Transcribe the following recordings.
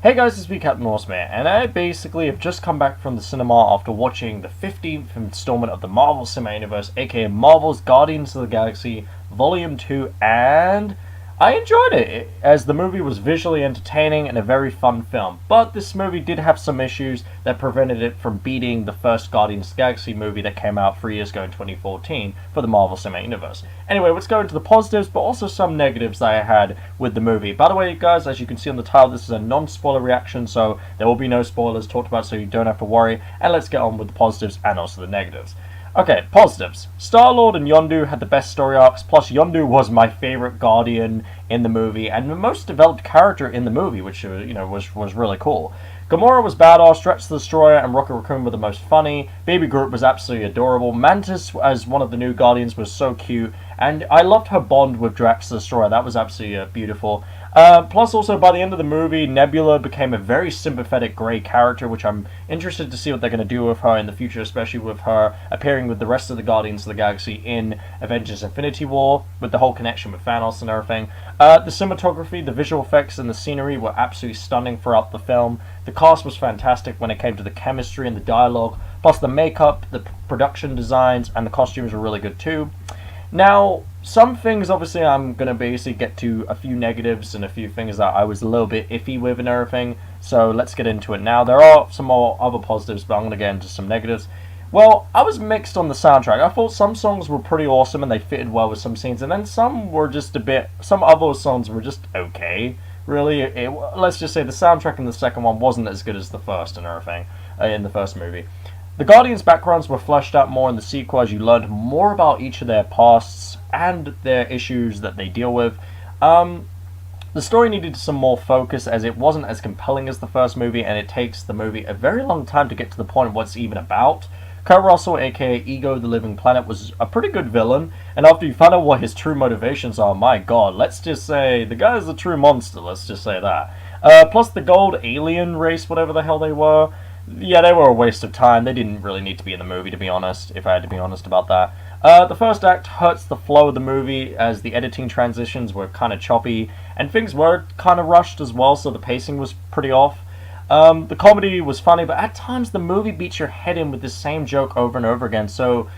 Hey guys, it's me, Captain Awesome, and I basically have just come back from the cinema after watching the 15th installment of the Marvel Cinematic Universe, aka Marvel's Guardians of the Galaxy Volume 2, and I enjoyed it, as the movie was visually entertaining and a very fun film. But this movie did have some issues that prevented it from beating the first Guardians of the Galaxy movie that came out 3 years ago in 2014 for the Marvel Cinematic Universe. Anyway, let's go into the positives, but also some negatives that I had with the movie. By the way, guys, as you can see on the title, this is a non-spoiler reaction, so there will be no spoilers talked about, so you don't have to worry. And let's get on with the positives and also the negatives. Okay, positives. Star-Lord and Yondu had the best story arcs, plus Yondu was my favorite Guardian in the movie, and the most developed character in the movie, which, was really cool. Gamora was badass, Drax the Destroyer and Rocket Raccoon were the most funny, Baby Groot was absolutely adorable, Mantis as one of the new Guardians was so cute, and I loved her bond with Drax the Destroyer, that was absolutely beautiful. Plus also by the end of the movie, Nebula became a very sympathetic grey character, which I'm interested to see what they're going to do with her in the future, especially with her appearing with the rest of the Guardians of the Galaxy in Avengers Infinity War, with the whole connection with Thanos and everything. The cinematography, the visual effects and the scenery were absolutely stunning throughout the film. The cast was fantastic when it came to the chemistry and the dialogue, plus the makeup, the production designs and the costumes were really good too. Now, some things, obviously, I'm going to basically get to a few negatives and a few things that I was a little bit iffy with and everything, so let's get into it now. There are some more other positives, but I'm going to get into some negatives. Well, I was mixed on the soundtrack. I thought some songs were pretty awesome and they fitted well with some scenes, and then some were just some other songs were just okay. Really, let's just say the soundtrack in the second one wasn't as good as the first and everything, in the first movie. The Guardians' backgrounds were fleshed out more in the sequel as you learned more about each of their pasts and their issues that they deal with. The story needed some more focus as it wasn't as compelling as the first movie, and it takes the movie a very long time to get to the point of what it's even about. Kurt Russell, aka Ego the Living Planet, was a pretty good villain, and after you find out what his true motivations are, my god, let's just say the guy is a true monster, let's just say that. Plus the gold alien race, whatever the hell they were, yeah, they were a waste of time. They didn't really need to be in the movie, to be honest, if I had to be honest about that. The first act hurts the flow of the movie as the editing transitions were kind of choppy, and things were kind of rushed as well, so the pacing was pretty off. The comedy was funny, but at times the movie beats your head in with the same joke over and over again, so,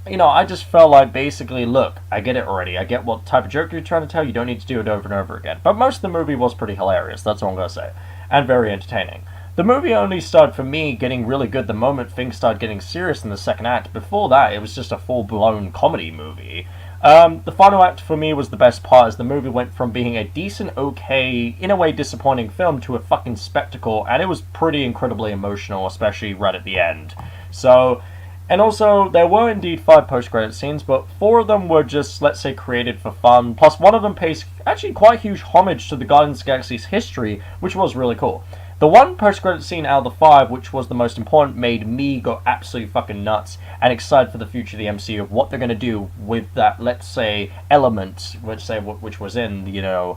I just felt like basically, look, I get it already. I get what type of joke you're trying to tell, you don't need to do it over and over again. But most of the movie was pretty hilarious, that's all I'm going to say, and very entertaining. The movie only started, for me, getting really good the moment things started getting serious in the second act. Before that, it was just a full-blown comedy movie. The final act, for me, was the best part, as the movie went from being a decent, okay, in a way disappointing film to a fucking spectacle, and it was pretty incredibly emotional, especially right at the end. So, and also, there were indeed 5 post-credit scenes, but 4 of them were just, let's say, created for fun, plus one of them pays actually quite huge homage to the Guardians of the Galaxy's history, which was really cool. The one post-credit scene out of the 5, which was the most important, made me go absolutely fucking nuts and excited for the future of the MCU, of what they're going to do with that, let's say, element, which was in, the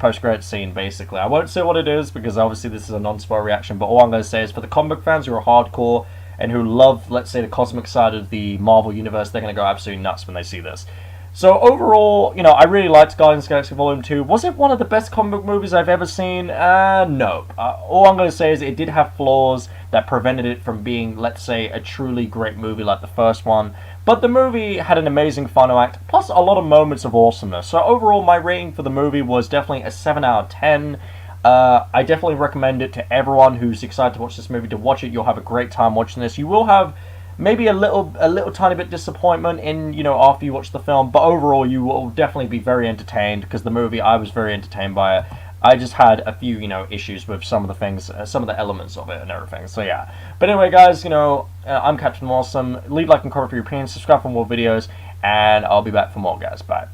post-credit scene, basically. I won't say what it is, because obviously this is a non-spoiler reaction, but all I'm going to say is for the comic book fans who are hardcore and who love, let's say, the cosmic side of the Marvel Universe, they're going to go absolutely nuts when they see this. So overall, I really liked Guardians of the Galaxy Volume 2. Was it one of the best comic book movies I've ever seen? No. All I'm going to say is it did have flaws that prevented it from being, let's say, a truly great movie like the first one. But the movie had an amazing final act, plus a lot of moments of awesomeness. So overall, my rating for the movie was definitely a 7 out of 10. I definitely recommend it to everyone who's excited to watch this movie to watch it. You'll have a great time watching this. You will have maybe a little tiny bit disappointment in, after you watch the film, but overall you will definitely be very entertained, because the movie, I was very entertained by it. I just had a few, issues with some of the things, some of the elements of it and everything, so yeah. But anyway, guys, I'm Captain Awesome. Leave a like and comment for your opinions, subscribe for more videos, and I'll be back for more, guys. Bye.